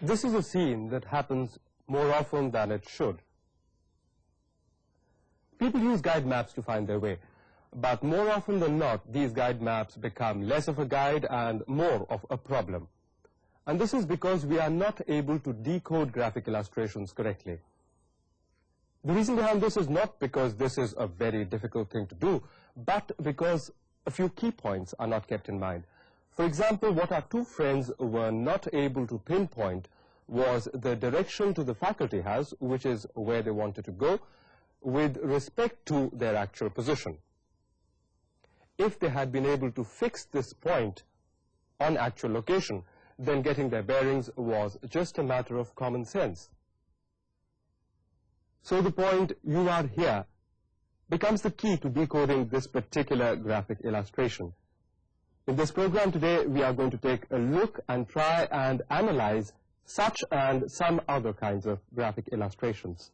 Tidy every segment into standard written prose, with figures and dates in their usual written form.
This is a scene that happens more often than it should. People use guide maps to find their way, but more often than not, these guide maps become less of a guide and more of a problem. And this is because we are not able to decode graphic illustrations correctly. The reason behind this is not because this is a very difficult thing to do, but because a few key points are not kept in mind. For example, what our two friends were not able to pinpoint was the direction to the faculty house, which is where they wanted to go, with respect to their actual position. If they had been able to fix this point on actual location, then getting their bearings was just a matter of common sense. So the point "you are here" becomes the key to decoding this particular graphic illustration. In this program today, we are going to take a look and try and analyze such and some other kinds of graphic illustrations.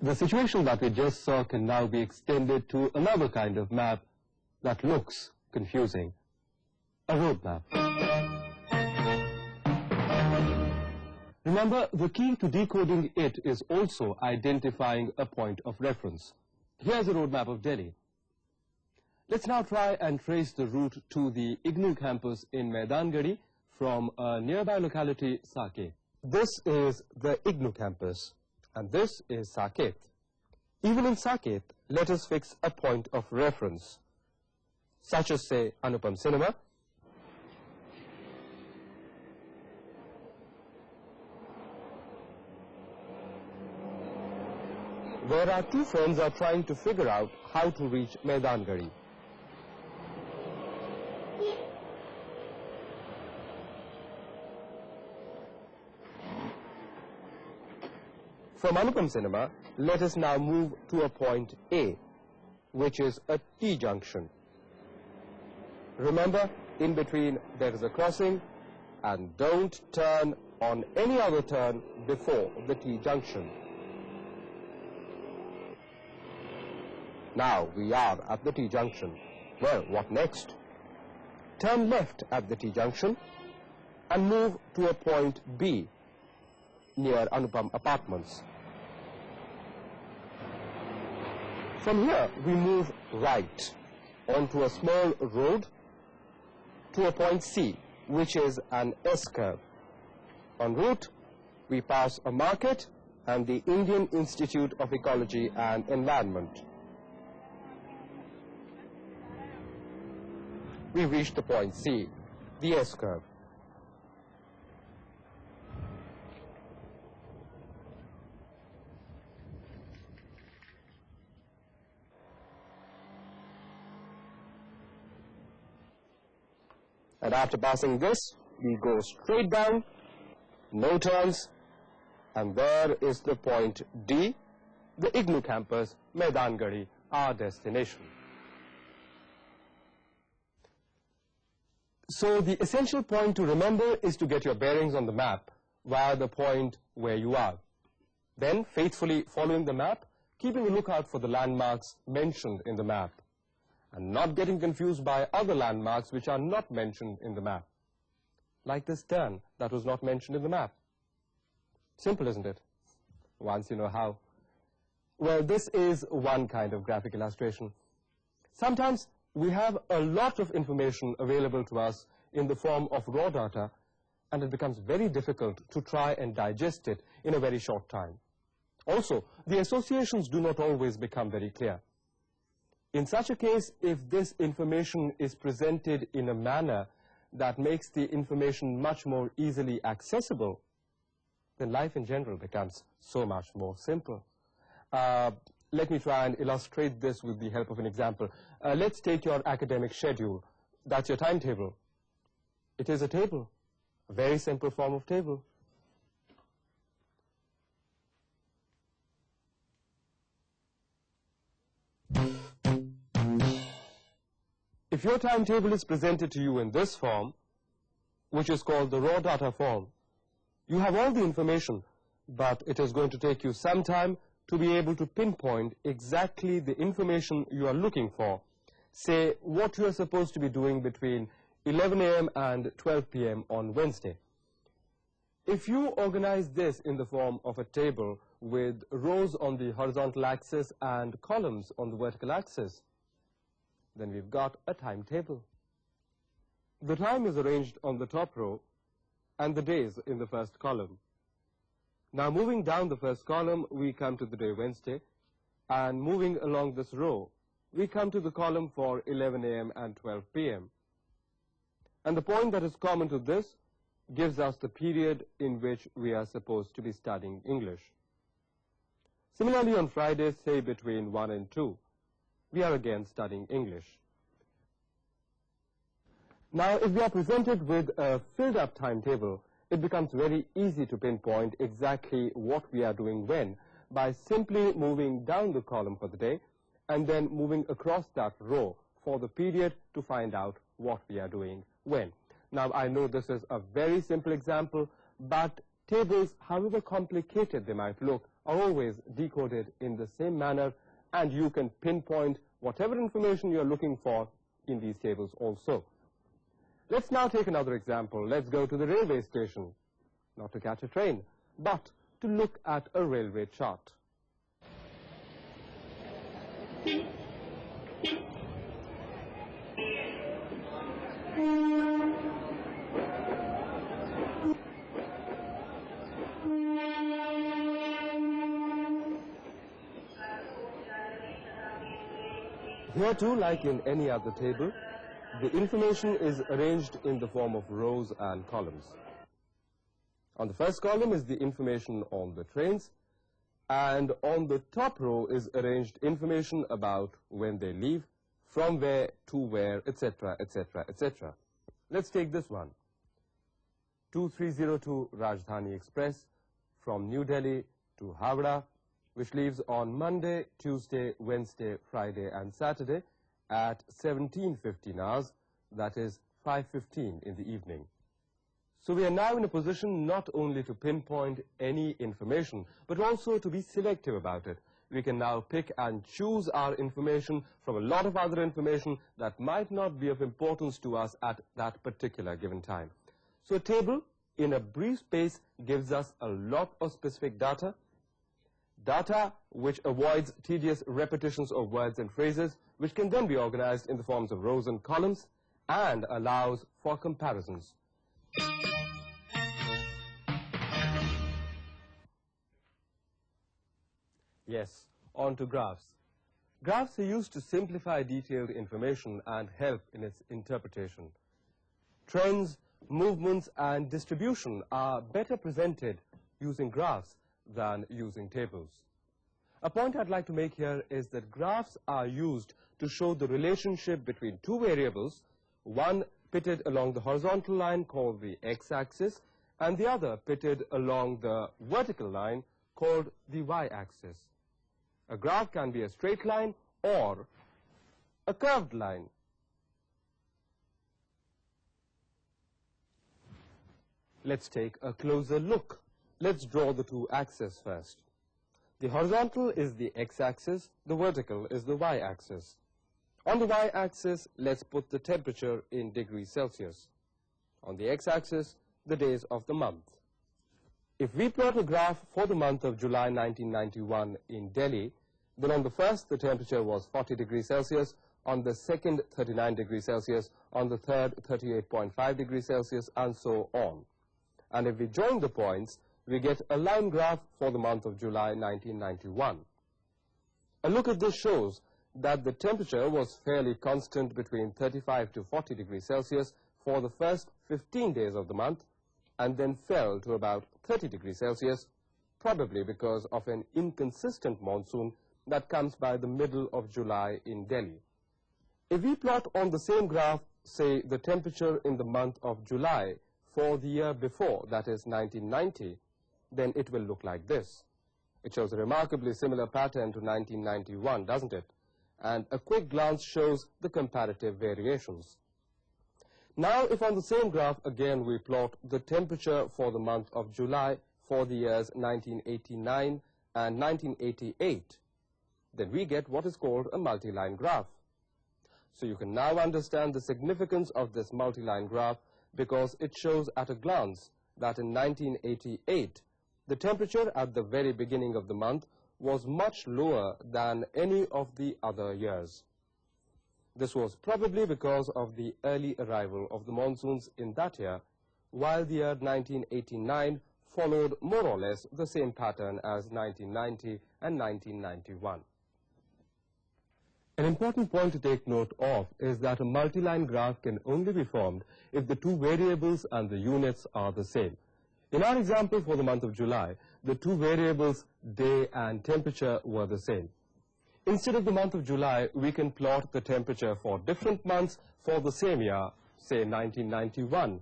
The situation that we just saw can now be extended to another kind of map that looks confusing: a road map. Remember, the key to decoding it is also identifying a point of reference. Here's a road map of Delhi. Let's now try and trace the route to the IGNOU campus in Maidangari from a nearby locality, Saket. This is the IGNOU campus, and this is Saket. Even in Saket, let us fix a point of reference, such as, say, Anupam Cinema, where our two friends are trying to figure out how to reach Maidangari. From Anupam Cinema, let us now move to a point A, which is a T-junction. Remember, in between there is a crossing, and don't turn on any other turn before the T-junction. Now we are at the T-junction. Well, what next? Turn left at the T-junction and move to a point B near Anupam Apartments. From here, we move right onto a small road to a point C, which is an S-curve. En route, we pass a market and the Indian Institute of Ecology and Environment. We reach the point C, the S-curve. And after passing this, we go straight down, no turns, and there is the point D, the IGNOU campus, Maidangari, our destination. So the essential point to remember is to get your bearings on the map via the point where you are. Then, faithfully following the map, keeping a lookout for the landmarks mentioned in the map, and not getting confused by other landmarks which are not mentioned in the map, like this turn that was not mentioned in the map. Simple, isn't it? Once you know how. Well, this is one kind of graphic illustration. Sometimes we have a lot of information available to us in the form of raw data, and it becomes very difficult to try and digest it in a very short time. Also, the associations do not always become very clear. In such a case, if this information is presented in a manner that makes the information much more easily accessible, then life in general becomes so much more simple. Let me try and illustrate this with the help of an example. Let's take your academic schedule. That's your timetable. It is a table, a very simple form of table. If your timetable is presented to you in this form, which is called the raw data form, you have all the information, but it is going to take you some time to be able to pinpoint exactly the information you are looking for. Say, what you are supposed to be doing between 11 a.m. and 12 p.m. on Wednesday. If you organize this in the form of a table with rows on the horizontal axis and columns on the vertical axis, then we've got a timetable. The time is arranged on the top row and the days in the first column. Now, moving down the first column, we come to the day Wednesday, and moving along this row, we come to the column for 11 a.m. and 12 p.m. And the point that is common to this gives us the period in which we are supposed to be studying English. Similarly, on Fridays, say between 1 and 2, we are again studying English. Now, if we are presented with a filled-up timetable, it becomes very easy to pinpoint exactly what we are doing when by simply moving down the column for the day and then moving across that row for the period to find out what we are doing when. Now, I know this is a very simple example, but tables, however complicated they might look, are always decoded in the same manner, and you can pinpoint whatever information you are looking for in these tables also. Let's now take another example. Let's go to the railway station, not to catch a train, but to look at a railway chart. Here too, like in any other table, the information is arranged in the form of rows and columns. On the first column is the information on the trains, and on the top row is arranged information about when they leave, from where, to where, etc., etc., etc. Let's take this one. 2302 Rajdhani Express from New Delhi to Howrah, which leaves on Monday, Tuesday, Wednesday, Friday, and Saturday at 17:15 hours, that is 5:15 in the evening. So we are now in a position not only to pinpoint any information, but also to be selective about it. We can now pick and choose our information from a lot of other information that might not be of importance to us at that particular given time. So a table in a brief space gives us a lot of specific data, which avoids tedious repetitions of words and phrases, which can then be organized in the forms of rows and columns, and allows for comparisons. Yes, on to graphs. Graphs are used to simplify detailed information and help in its interpretation. Trends, movements, and distribution are better presented using graphs than using tables. A point I'd like to make here is that graphs are used to show the relationship between two variables, one pitted along the horizontal line called the x-axis, and the other pitted along the vertical line called the y-axis. A graph can be a straight line or a curved line. Let's take a closer look. Let's draw the two axes first. The horizontal is the x-axis, the vertical is the y-axis. On the y-axis, let's put the temperature in degrees Celsius. On the x-axis, the days of the month. If we plot a graph for the month of July 1991 in Delhi, then on the first, the temperature was 40 degrees Celsius, on the second, 39 degrees Celsius, on the third, 38.5 degrees Celsius, and so on. And if we join the points, we get a line graph for the month of July 1991. A look at this shows that the temperature was fairly constant between 35 to 40 degrees Celsius for the first 15 days of the month, and then fell to about 30 degrees Celsius, probably because of an inconsistent monsoon that comes by the middle of July in Delhi. If we plot on the same graph, say, the temperature in the month of July for the year before, that is 1990, then it will look like this. It shows a remarkably similar pattern to 1991, doesn't it? And a quick glance shows the comparative variations. Now, if on the same graph again we plot the temperature for the month of July for the years 1989 and 1988, then we get what is called a multi-line graph. So you can now understand the significance of this multi-line graph because it shows at a glance that in 1988, the temperature at the very beginning of the month was much lower than any of the other years. This was probably because of the early arrival of the monsoons in that year, while the year 1989 followed more or less the same pattern as 1990 and 1991. An important point to take note of is that a multi-line graph can only be formed if the two variables and the units are the same. In our example for the month of July, the two variables, day and temperature, were the same. Instead of the month of July, we can plot the temperature for different months for the same year, say 1991.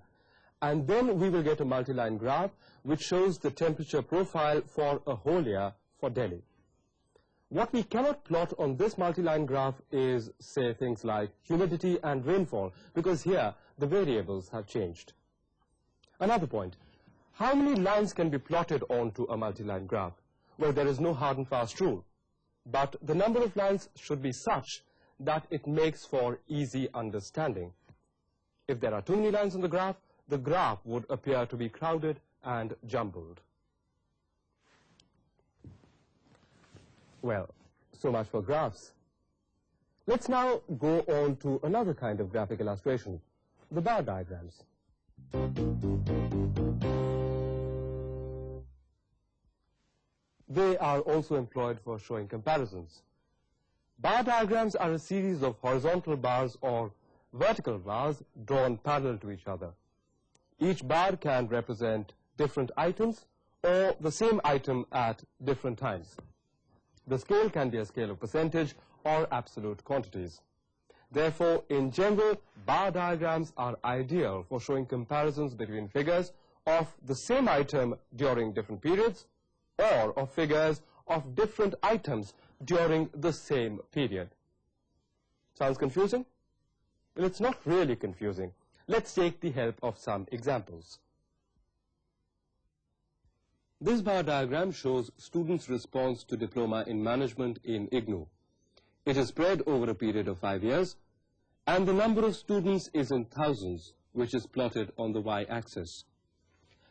And then we will get a multi-line graph which shows the temperature profile for a whole year for Delhi. What we cannot plot on this multi-line graph is, say, things like humidity and rainfall, because here the variables have changed. Another point, how many lines can be plotted onto a multi-line graph? Well, there is no hard and fast rule, but the number of lines should be such that it makes for easy understanding. If there are too many lines on the graph would appear to be crowded and jumbled. Well, so much for graphs. Let's now go on to another kind of graphic illustration, the bar diagrams. They are also employed for showing comparisons. Bar diagrams are a series of horizontal bars or vertical bars drawn parallel to each other. Each bar can represent different items or the same item at different times. The scale can be a scale of percentage or absolute quantities. Therefore, in general, bar diagrams are ideal for showing comparisons between figures of the same item during different periods or of figures of different items during the same period. Sounds confusing? Well, it's not really confusing. Let's take the help of some examples. This bar diagram shows students' response to diploma in management in IGNOU. It is spread over a period of 5 years, and the number of students is in thousands, which is plotted on the y-axis.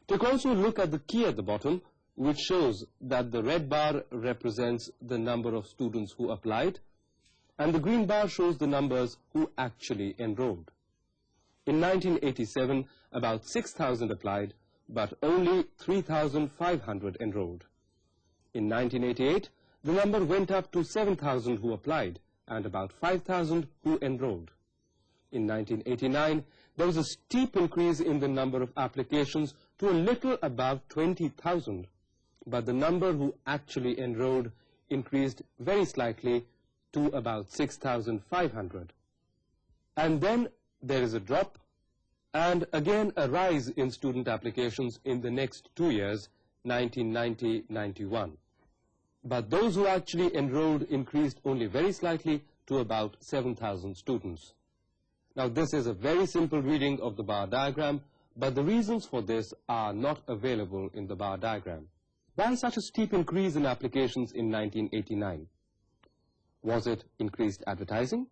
Take also a look at the key at the bottom, which shows that the red bar represents the number of students who applied, and the green bar shows the numbers who actually enrolled. In 1987, about 6,000 applied, but only 3,500 enrolled. In 1988, the number went up to 7,000 who applied and about 5,000 who enrolled. In 1989, there was a steep increase in the number of applications to a little above 20,000, but the number who actually enrolled increased very slightly to about 6,500. And then there is a drop, and again a rise in student applications in the next 2 years, 1990-91. But those who actually enrolled increased only very slightly to about 7,000 students. Now, this is a very simple reading of the bar diagram, but the reasons for this are not available in the bar diagram. Why such a steep increase in applications in 1989? Was it increased advertising?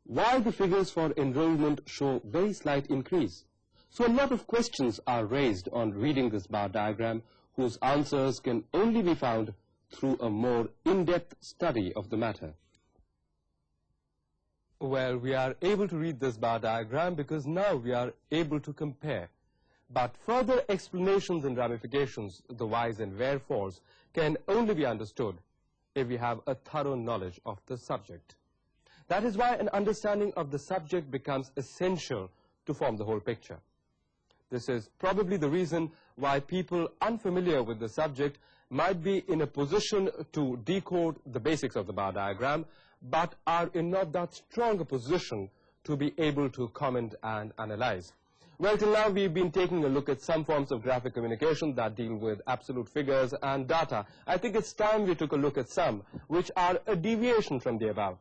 Why the figures for enrollment show very slight increase? So a lot of questions are raised on reading this bar diagram, whose answers can only be found through a more in-depth study of the matter. Well, we are able to read this bar diagram because now we are able to compare. But further explanations and ramifications, the whys and wherefores, can only be understood if we have a thorough knowledge of the subject. That is why an understanding of the subject becomes essential to form the whole picture. This is probably the reason why people unfamiliar with the subject might be in a position to decode the basics of the bar diagram, but are in not that strong a position to be able to comment and analyze. Well, till now we've been taking a look at some forms of graphic communication that deal with absolute figures and data. I think it's time we took a look at some which are a deviation from the above.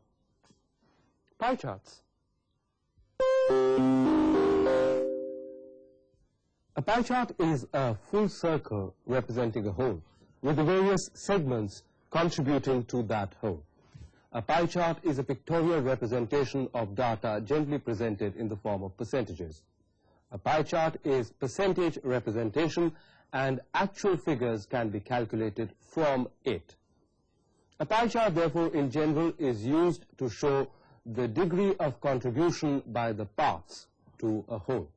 Pie charts. A pie chart is a full circle representing a whole, with the various segments contributing to that whole. A pie chart is a pictorial representation of data generally presented in the form of percentages. A pie chart is percentage representation, and actual figures can be calculated from it. A pie chart, therefore, in general is used to show the degree of contribution by the parts to a whole.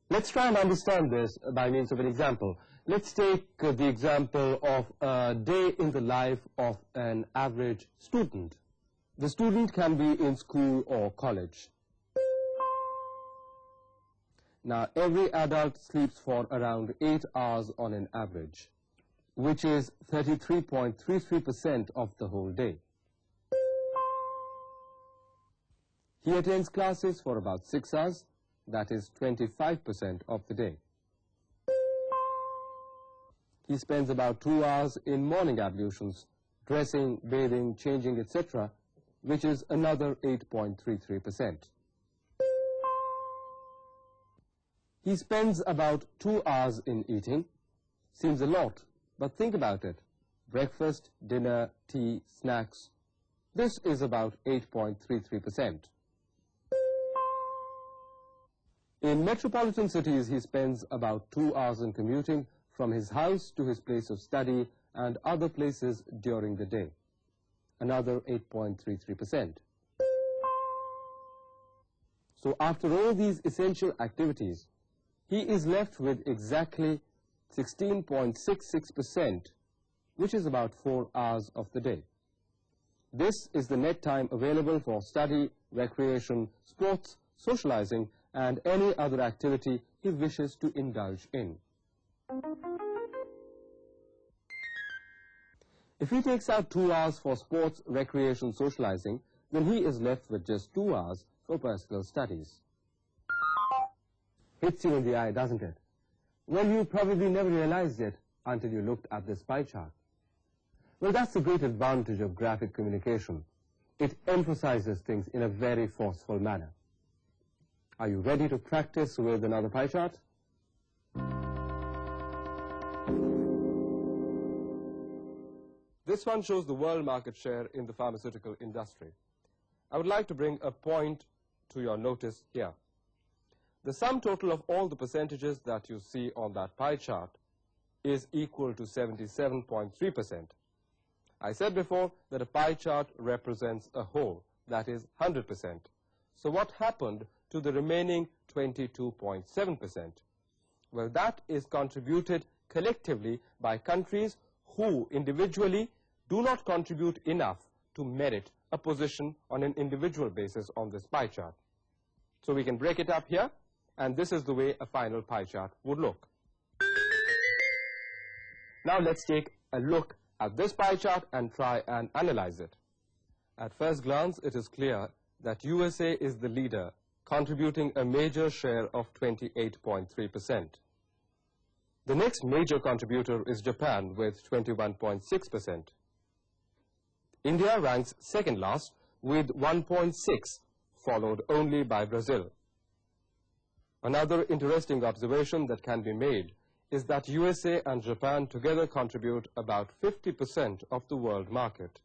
Let's try and understand this by means of an example. Let's take the example of a day in the life of an average student. The student can be in school or college. Now, every adult sleeps for around 8 hours on an average, which is 33.33% of the whole day. He attends classes for about 6 hours, that is 25% of the day. He spends about 2 hours in morning ablutions, dressing, bathing, changing, etc., which is another 8.33%. He spends about 2 hours in eating. Seems a lot, but think about it. Breakfast, dinner, tea, snacks. This is about 8.33%. In metropolitan cities, he spends about 2 hours in commuting from his house to his place of study and other places during the day. Another 8.33%. So after all these essential activities, he is left with exactly 16.66%, which is about 4 hours of the day. This is the net time available for study, recreation, sports, socializing, and any other activity he wishes to indulge in. If he takes out 2 hours for sports, recreation, socializing, then he is left with just 2 hours for personal studies. Hits you in the eye, doesn't it? Well, you probably never realized it until you looked at this pie chart. Well, that's the great advantage of graphic communication. It emphasizes things in a very forceful manner. Are you ready to practice with another pie chart? This one shows the world market share in the pharmaceutical industry. I would like to bring a point to your notice here. The sum total of all the percentages that you see on that pie chart is equal to 77.3%. I said before that a pie chart represents a whole, that is 100%. So what happened to the remaining 22.7%? Well, that is contributed collectively by countries who individually do not contribute enough to merit a position on an individual basis on this pie chart. So we can break it up here, and this is the way a final pie chart would look. Now let's take a look at this pie chart and try and analyze it. At first glance, it is clear that USA is the leader, contributing a major share of 28.3%. The next major contributor is Japan with 21.6%. India ranks second last with 1.6, followed only by Brazil. Another interesting observation that can be made is that USA and Japan together contribute about 50% of the world market.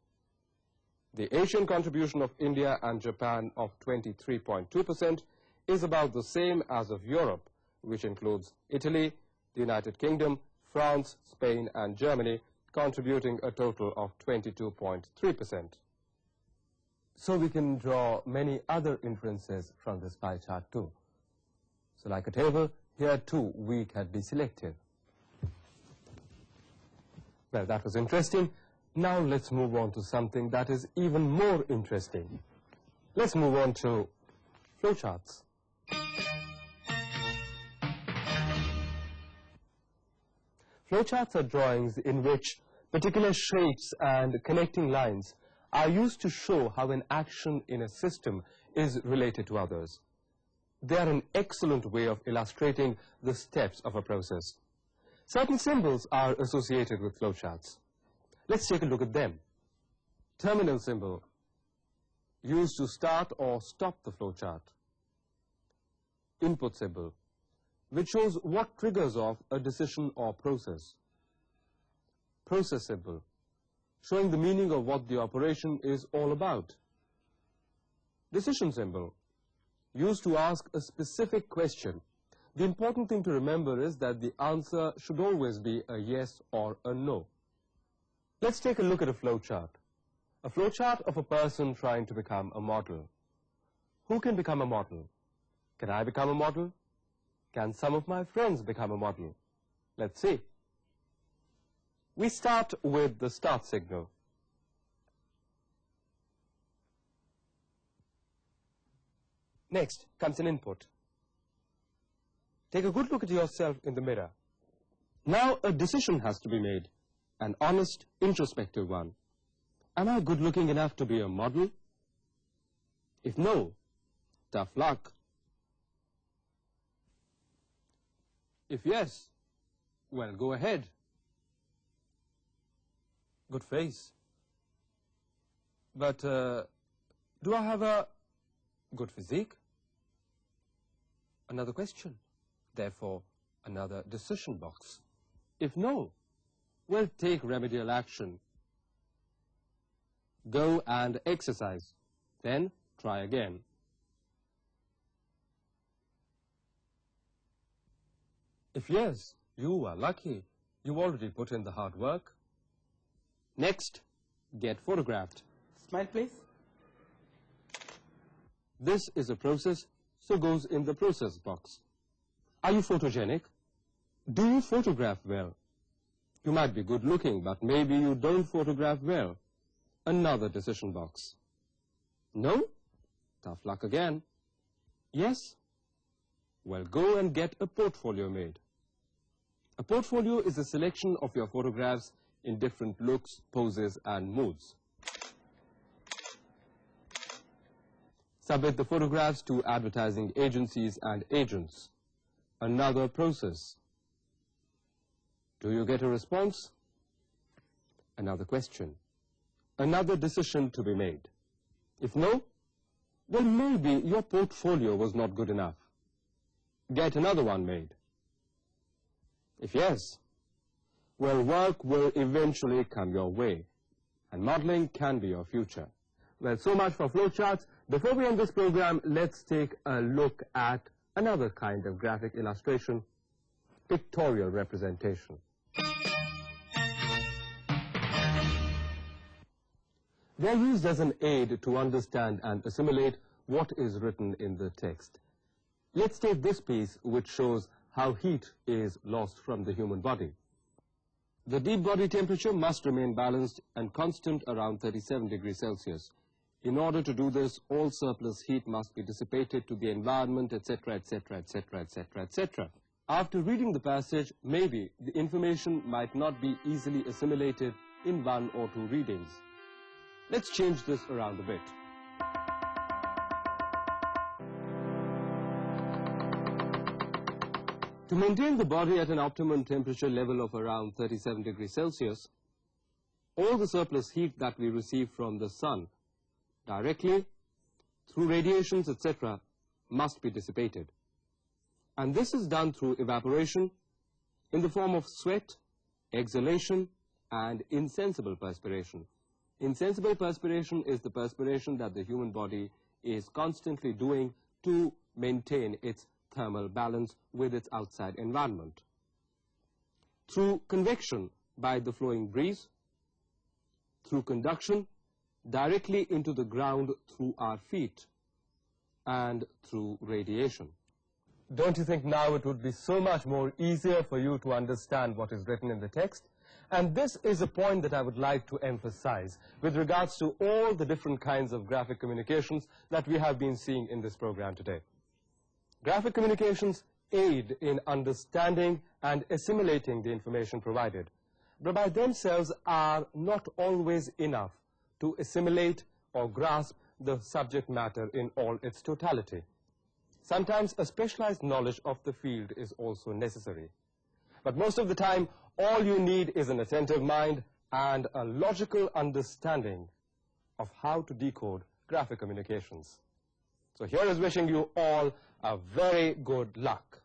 The Asian contribution of India and Japan of 23.2% is about the same as of Europe, which includes Italy, the United Kingdom, France, Spain, and Germany, contributing a total of 22.3%. So we can draw many other inferences from this pie chart too. So like a table, here too we can be selective. Well, that was interesting. Now let's move on to something that is even more interesting. Let's move on to flowcharts. Flowcharts are drawings in which particular shapes and connecting lines are used to show how an action in a system is related to others. They are an excellent way of illustrating the steps of a process. Certain symbols are associated with flowcharts. Let's take a look at them. Terminal symbol, used to start or stop the flowchart. Input symbol, which shows what triggers off a decision or process. Process symbol, showing the meaning of what the operation is all about. Decision symbol, used to ask a specific question. The important thing to remember is that the answer should always be a yes or a no. Let's take a look at a flowchart. A flowchart of a person trying to become a model. Who can become a model? Can I become a model? Can some of my friends become a model? Let's see. We start with the start signal. Next comes an input. Take a good look at yourself in the mirror. Now a decision has to be made, an honest, introspective one. Am I good looking enough to be a model? If no, tough luck. If yes, well, go ahead. Good face. But do I have a good physique? Another question. Therefore, another decision box. If no, well, take remedial action. Go and exercise. Then try again. If yes, you are lucky. You already put in the hard work. Next, get photographed. Smile, please. This is a process, so goes in the process box. Are you photogenic? Do you photograph well? You might be good looking, but maybe you don't photograph well. Another decision box. No? Tough luck again. Yes? Well, go and get a portfolio made. A portfolio is a selection of your photographs in different looks, poses, and moods. Submit the photographs to advertising agencies and agents. Another process. Do you get a response? Another question. Another decision to be made. If no, well, maybe your portfolio was not good enough. Get another one made. If yes, well, work will eventually come your way, and modeling can be your future. Well, so much for flowcharts. Before we end this program, let's take a look at another kind of graphic illustration, pictorial representation. They are used as an aid to understand and assimilate what is written in the text. Let's take this piece, which shows how heat is lost from the human body. The deep body temperature must remain balanced and constant around 37 degrees Celsius. In order to do this, all surplus heat must be dissipated to the environment, etc., etc., etc., etc., etc. After reading the passage, maybe the information might not be easily assimilated in 1 or 2 readings. Let's change this around a bit. To maintain the body at an optimum temperature level of around 37 degrees Celsius, all the surplus heat that we receive from the sun, directly, through radiations, etc., must be dissipated. And this is done through evaporation, in the form of sweat, exhalation, and insensible perspiration. Insensible perspiration is the perspiration that the human body is constantly doing to maintain its thermal balance with its outside environment. Through convection by the flowing breeze, through conduction directly into the ground through our feet, and through radiation. Don't you think now it would be so much more easier for you to understand what is written in the text? And this is a point that I would like to emphasize with regards to all the different kinds of graphic communications that we have been seeing in this program today. Graphic communications aid in understanding and assimilating the information provided, but by themselves are not always enough to assimilate or grasp the subject matter in all its totality. Sometimes a specialized knowledge of the field is also necessary. But most of the time, all you need is an attentive mind and a logical understanding of how to decode graphic communications. So here is wishing you all a very good luck.